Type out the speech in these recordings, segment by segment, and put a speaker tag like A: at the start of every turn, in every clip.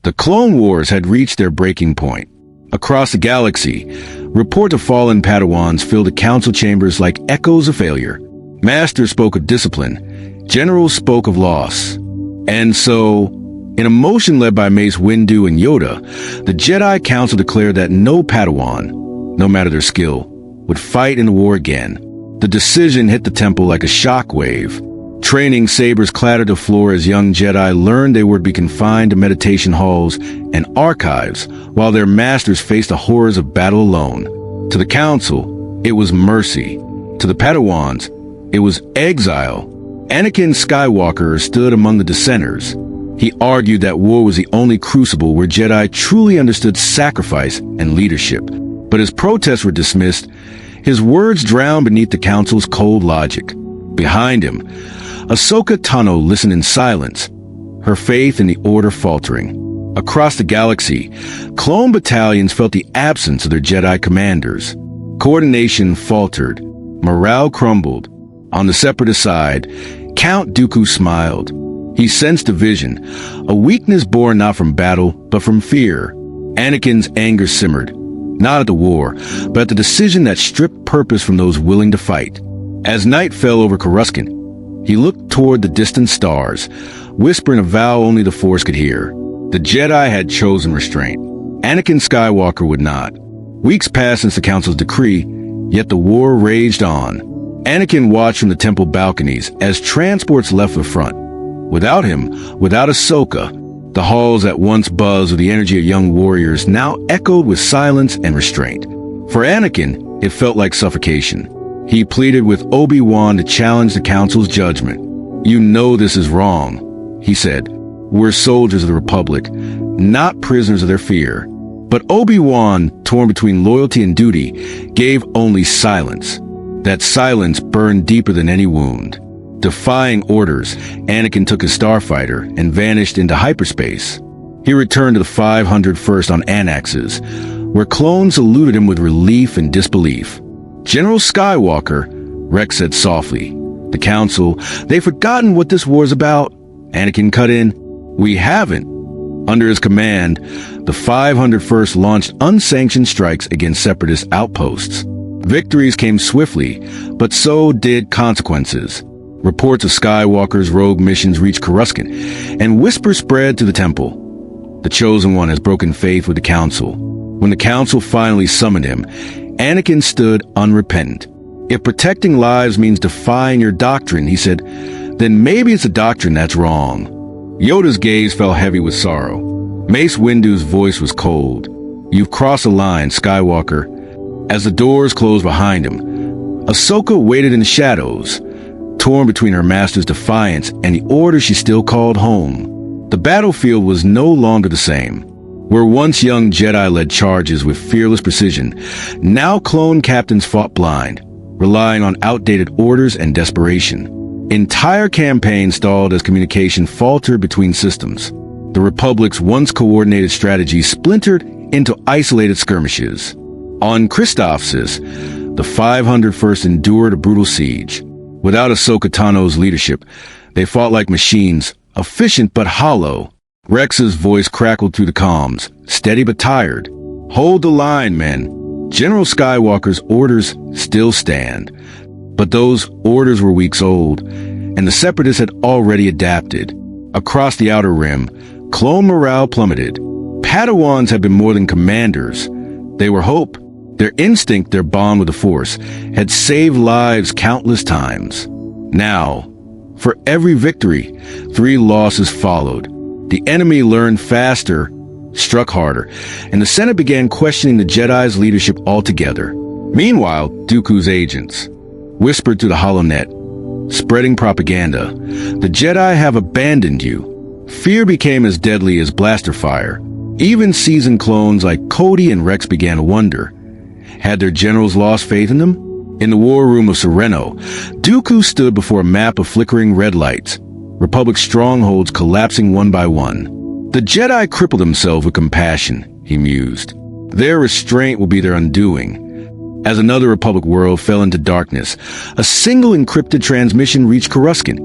A: The Clone Wars had reached their breaking point. Across the galaxy, reports of fallen Padawans filled the council chambers like echoes of failure. Masters spoke of discipline, generals spoke of loss. And so, in a motion led by Mace Windu and Yoda, the Jedi Council declared that no Padawan, no matter their skill, would fight in the war again. The decision hit the temple like a shockwave. Training sabers clattered the floor as young Jedi learned they would be confined to meditation halls and archives while their masters faced the horrors of battle alone. To the Council, it was mercy. To the Padawans, it was exile. Anakin Skywalker stood among the dissenters. He argued that war was the only crucible where Jedi truly understood sacrifice and leadership. But his protests were dismissed, his words drowned beneath the Council's cold logic. Behind him, Ahsoka Tano listened in silence, her faith in the Order faltering. Across the galaxy, clone battalions felt the absence of their Jedi commanders. Coordination faltered, morale crumbled. On the Separatist side, Count Dooku smiled. He sensed division, a weakness born not from battle, but from fear. Anakin's anger simmered, not at the war, but at the decision that stripped purpose from those willing to fight. As night fell over Coruscant, he looked toward the distant stars, whispering a vow only the Force could hear. The Jedi had chosen restraint. Anakin Skywalker would not. Weeks passed since the Council's decree, yet the war raged on. Anakin watched from the temple balconies as transports left the front. Without him, without Ahsoka, the halls that once buzzed with the energy of young warriors now echoed with silence and restraint. For Anakin, it felt like suffocation. He pleaded with Obi-Wan to challenge the Council's judgment. "You know this is wrong," he said. "We're soldiers of the Republic, not prisoners of their fear." But Obi-Wan, torn between loyalty and duty, gave only silence. That silence burned deeper than any wound. Defying orders, Anakin took his starfighter and vanished into hyperspace. He returned to the 501st on Anaxes, where clones saluted him with relief and disbelief. "General Skywalker," Rex said softly. "The Council, they've forgotten what this war's about." Anakin cut in. "We haven't." Under his command, the 501st launched unsanctioned strikes against Separatist outposts. Victories came swiftly, but so did consequences. Reports of Skywalker's rogue missions reached Coruscant, and whispers spread to the temple. The Chosen One has broken faith with the Council. When the Council finally summoned him, Anakin stood unrepentant. "If protecting lives means defying your doctrine," he said, "then maybe it's a doctrine that's wrong." Yoda's gaze fell heavy with sorrow. Mace Windu's voice was cold. "You've crossed a line, Skywalker." As the doors closed behind him, Ahsoka waited in the shadows, torn between her master's defiance and the order she still called home. The battlefield was no longer the same. Where once young Jedi led charges with fearless precision, now clone captains fought blind, relying on outdated orders and desperation. Entire campaigns stalled as communication faltered between systems. The Republic's once coordinated strategy splintered into isolated skirmishes. On Christophsis, the 501st endured a brutal siege. Without Ahsoka Tano's leadership, they fought like machines, efficient but hollow. Rex's voice crackled through the comms, steady but tired. "Hold the line, men. General Skywalker's orders still stand." But those orders were weeks old, and the Separatists had already adapted. Across the Outer Rim, clone morale plummeted. Padawans had been more than commanders. They were hope. Their instinct, their bond with the Force, had saved lives countless times. Now, for every victory, 3 losses followed. The enemy learned faster, struck harder, and the Senate began questioning the Jedi's leadership altogether. Meanwhile, Dooku's agents whispered through the HoloNet, spreading propaganda. "The Jedi have abandoned you." Fear became as deadly as blaster fire. Even seasoned clones like Cody and Rex began to wonder. Had their generals lost faith in them? In the war room of Sereno, Dooku stood before a map of flickering red lights, Republic strongholds collapsing one by one. The Jedi crippled themselves with compassion, he mused. Their restraint will be their undoing. As another Republic world fell into darkness, a single encrypted transmission reached Coruscant,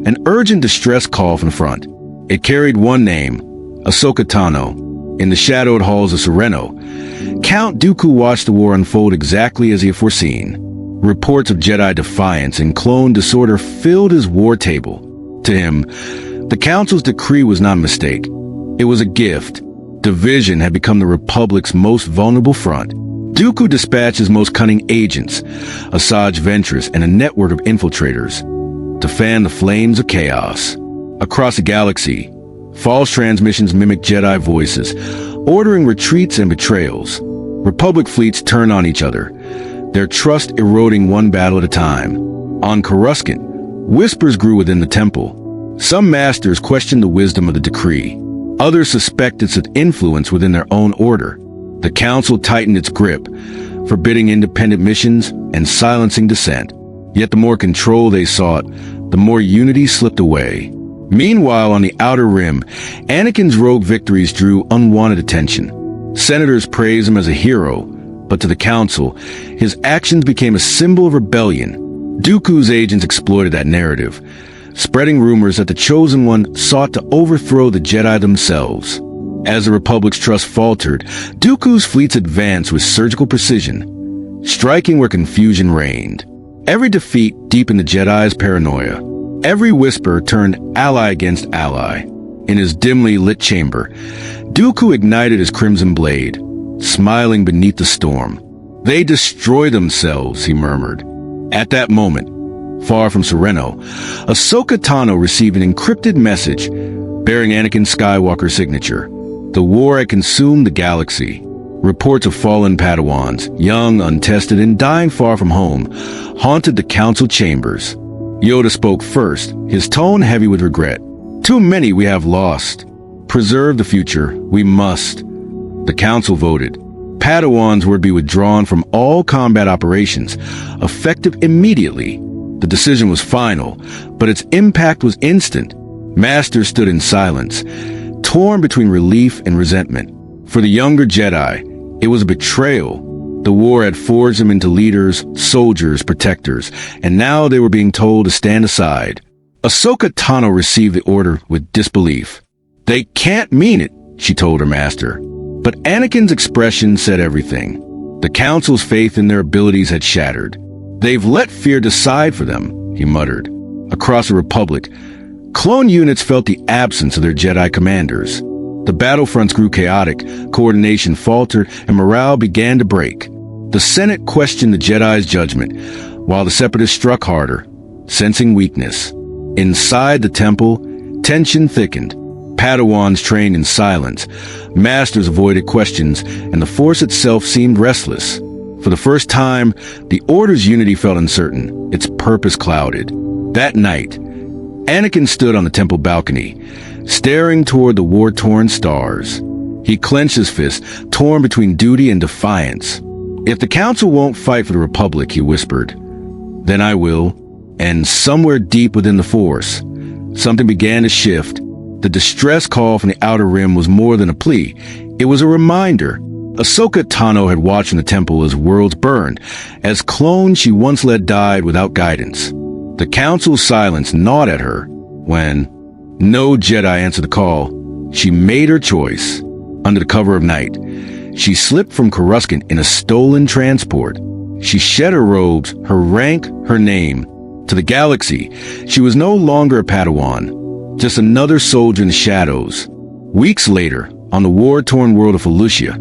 A: an urgent distress call from the front. It carried one name, Ahsoka Tano. In the shadowed halls of Sereno, Count Dooku watched the war unfold exactly as he had foreseen. Reports of Jedi defiance and clone disorder filled his war table. To him, the Council's decree was not a mistake. It was a gift. Division had become the Republic's most vulnerable front. Dooku dispatched his most cunning agents, Asajj Ventress and a network of infiltrators, to fan the flames of chaos. Across the galaxy, false transmissions mimicked Jedi voices, ordering retreats and betrayals. Republic fleets turned on each other, their trust eroding one battle at a time. On Coruscant, whispers grew within the temple. Some masters questioned the wisdom of the decree. Others suspected Sith influence within their own order. The Council tightened its grip, forbidding independent missions and silencing dissent. Yet the more control they sought, the more unity slipped away. Meanwhile, on the Outer Rim, Anakin's rogue victories drew unwanted attention. Senators praised him as a hero, but to the Council, his actions became a symbol of rebellion. Dooku's agents exploited that narrative, spreading rumors that the Chosen One sought to overthrow the Jedi themselves. As the Republic's trust faltered, Dooku's fleets advanced with surgical precision, striking where confusion reigned. Every defeat deepened the Jedi's paranoia. Every whisper turned ally against ally. In his dimly lit chamber, Dooku ignited his crimson blade, smiling beneath the storm. "They destroy themselves," he murmured. At that moment, far from Sereno, Ahsoka Tano received an encrypted message bearing Anakin Skywalker's signature. The war had consumed the galaxy. Reports of fallen Padawans, young, untested, and dying far from home, haunted the council chambers. Yoda spoke first, his tone heavy with regret. "Too many we have lost. Preserve the future, we must." The council voted. Padawans were to be withdrawn from all combat operations, effective immediately. The decision was final, but its impact was instant. Masters stood in silence, torn between relief and resentment. For the younger Jedi, it was a betrayal. The war had forged them into leaders, soldiers, protectors, and now they were being told to stand aside. Ahsoka Tano received the order with disbelief. "They can't mean it," she told her master. But Anakin's expression said everything. The Council's faith in their abilities had shattered. "They've let fear decide for them," he muttered. Across the Republic, clone units felt the absence of their Jedi commanders. The battlefronts grew chaotic, coordination faltered, and morale began to break. The Senate questioned the Jedi's judgment, while the Separatists struck harder, sensing weakness. Inside the temple, tension thickened. Padawans trained in silence. Masters avoided questions, and the Force itself seemed restless. For the first time, the Order's unity felt uncertain, its purpose clouded. That night, Anakin stood on the temple balcony, staring toward the war-torn stars. He clenched his fist, torn between duty and defiance. "If the Council won't fight for the Republic," he whispered, "then I will." And somewhere deep within the Force, something began to shift. The distress call from the Outer Rim was more than a plea. It was a reminder. Ahsoka Tano had watched in the temple as worlds burned, as clones she once led died without guidance. The Council's silence gnawed at her. When no Jedi answered the call, she made her choice. Under the cover of night, she slipped from Coruscant in a stolen transport. She shed her robes, her rank, her name. To the galaxy, she was no longer a Padawan, just another soldier in the shadows. Weeks later, on the war-torn world of Felucia,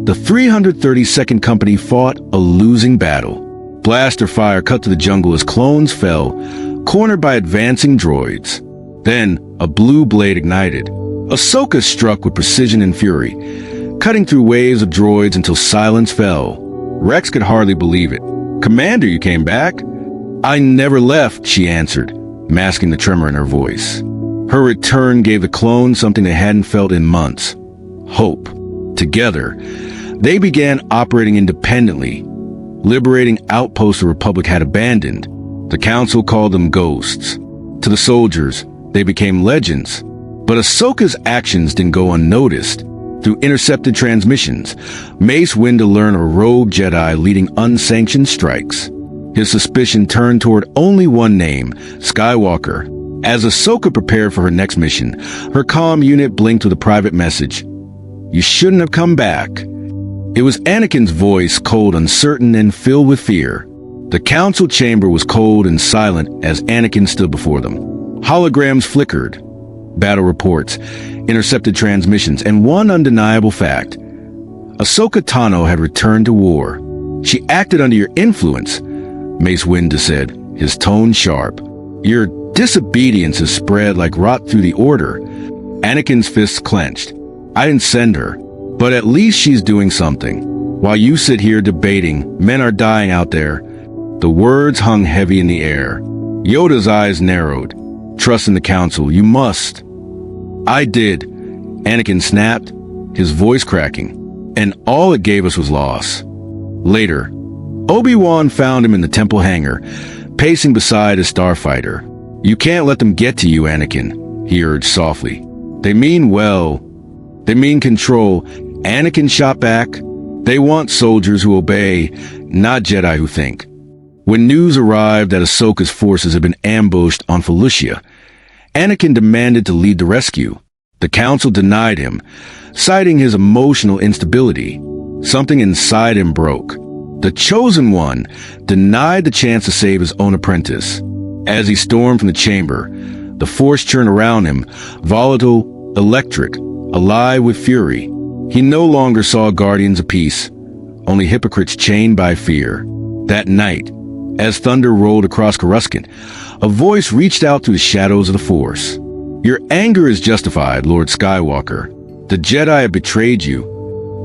A: the 332nd Company fought a losing battle. Blaster fire cut to the jungle as clones fell, cornered by advancing droids. Then, a blue blade ignited. Ahsoka struck with precision and fury, cutting through waves of droids until silence fell. Rex could hardly believe it. "Commander, you came back?" "I never left," she answered, masking the tremor in her voice. Her return gave the clones something they hadn't felt in months: hope. Together, they began operating independently, liberating outposts the Republic had abandoned. The Council called them ghosts. To the soldiers, they became legends. But Ahsoka's actions didn't go unnoticed. Through intercepted transmissions, Mace Windu learned a rogue Jedi leading unsanctioned strikes. His suspicion turned toward only one name, Skywalker. As Ahsoka prepared for her next mission, her comm unit blinked with a private message. "You shouldn't have come back." It was Anakin's voice, cold, uncertain, and filled with fear. The council chamber was cold and silent as Anakin stood before them. Holograms flickered, battle reports, intercepted transmissions, and one undeniable fact. Ahsoka Tano had returned to war. "She acted under your influence," Mace Windu said, his tone sharp. "Your disobedience has spread like rot through the Order." Anakin's fists clenched. "I didn't send her, but at least she's doing something. While you sit here debating, men are dying out there." The words hung heavy in the air. Yoda's eyes narrowed. "Trust in the council. You must." "I did," Anakin snapped, his voice cracking. "And all it gave us was loss." Later, Obi-Wan found him in the temple hangar, pacing beside a starfighter. "You can't let them get to you, Anakin," he urged softly. "They mean well. They mean control." Anakin shot back. "They want soldiers who obey, not Jedi who think." When news arrived that Ahsoka's forces had been ambushed on Felucia, Anakin demanded to lead the rescue. The council denied him, citing his emotional instability. Something inside him broke. The Chosen One denied the chance to save his own apprentice. As he stormed from the chamber, the force churned around him, volatile, electric, alive with fury. He no longer saw guardians of peace, only hypocrites chained by fear. That night, as thunder rolled across Coruscant, a voice reached out through the shadows of the Force. "Your anger is justified, Lord Skywalker. The Jedi have betrayed you.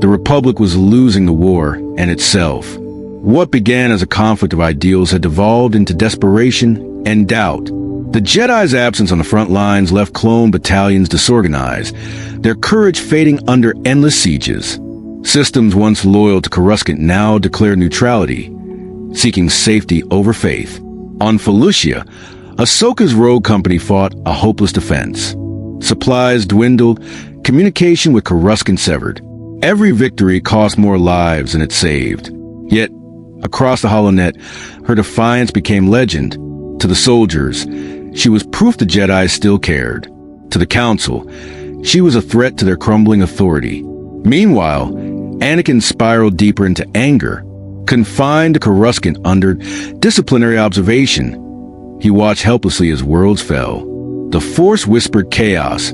A: The Republic was losing the war and itself." What began as a conflict of ideals had devolved into desperation and doubt. The Jedi's absence on the front lines left clone battalions disorganized, their courage fading under endless sieges. Systems once loyal to Coruscant now declared neutrality, seeking safety over faith. On Felucia, Ahsoka's rogue company fought a hopeless defense. Supplies dwindled, communication with Coruscant severed. Every victory cost more lives than it saved. Yet, across the HoloNet, her defiance became legend. To the soldiers, she was proof the Jedi still cared. To the Council, she was a threat to their crumbling authority. Meanwhile, Anakin spiraled deeper into anger. Confined to Coruscant under disciplinary observation, he watched helplessly as worlds fell. The Force whispered chaos,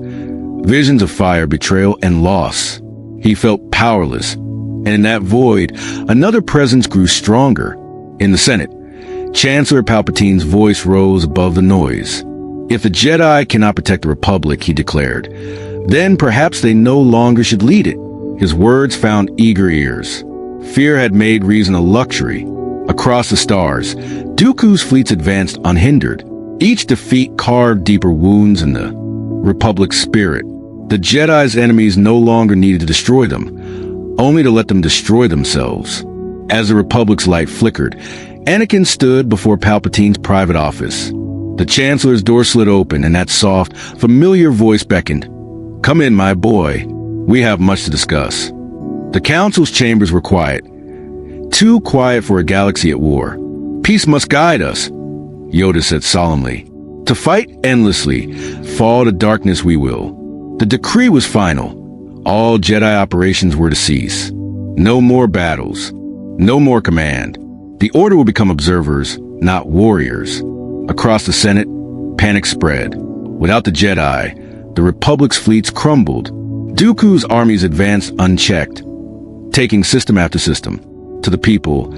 A: visions of fire, betrayal, and loss. He felt powerless, and in that void, another presence grew stronger. In the Senate, Chancellor Palpatine's voice rose above the noise. "If the Jedi cannot protect the Republic," he declared, "then perhaps they no longer should lead it." His words found eager ears. Fear had made reason a luxury. Across the stars, Dooku's fleets advanced unhindered. Each defeat carved deeper wounds in the Republic's spirit. The Jedi's enemies no longer needed to destroy them, only to let them destroy themselves. As the Republic's light flickered, Anakin stood before Palpatine's private office. The Chancellor's door slid open, and that soft, familiar voice beckoned. "Come in, my boy. We have much to discuss." The Council's chambers were quiet. Too quiet for a galaxy at war. "Peace must guide us," Yoda said solemnly. "To fight endlessly, fall to darkness we will." The decree was final. All Jedi operations were to cease. No more battles. No more command. The Order will become observers, not warriors. Across the Senate, panic spread. Without the Jedi, the Republic's fleets crumbled. Dooku's armies advanced unchecked, taking system after system. To the people,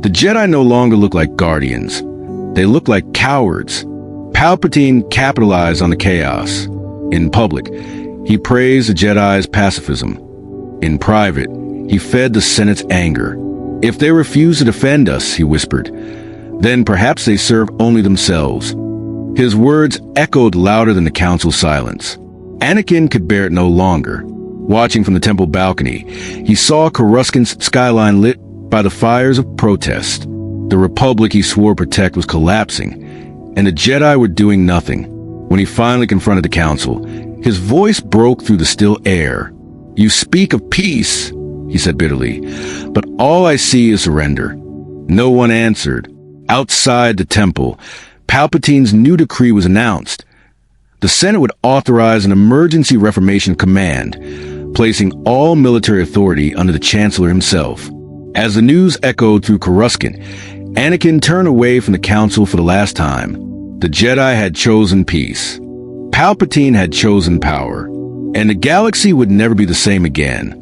A: the Jedi no longer looked like guardians. They looked like cowards. Palpatine capitalized on the chaos. In public, he praised the Jedi's pacifism. In private, he fed the Senate's anger. "If they refuse to defend us," he whispered, "then perhaps they serve only themselves." His words echoed louder than the Council's silence. Anakin could bear it no longer. Watching from the temple balcony, he saw Coruscant's skyline lit by the fires of protest. The Republic he swore protect was collapsing, and the Jedi were doing nothing. When he finally confronted the Council, his voice broke through the still air. "You speak of peace," he said bitterly, "but all I see is surrender." No one answered. Outside the temple, Palpatine's new decree was announced. the Senate would authorize an emergency reformation command, placing all military authority under the Chancellor himself. As the news echoed through Coruscant, Anakin turned away from the Council for the last time. The Jedi had chosen peace. Palpatine had chosen power. And the galaxy would never be the same again.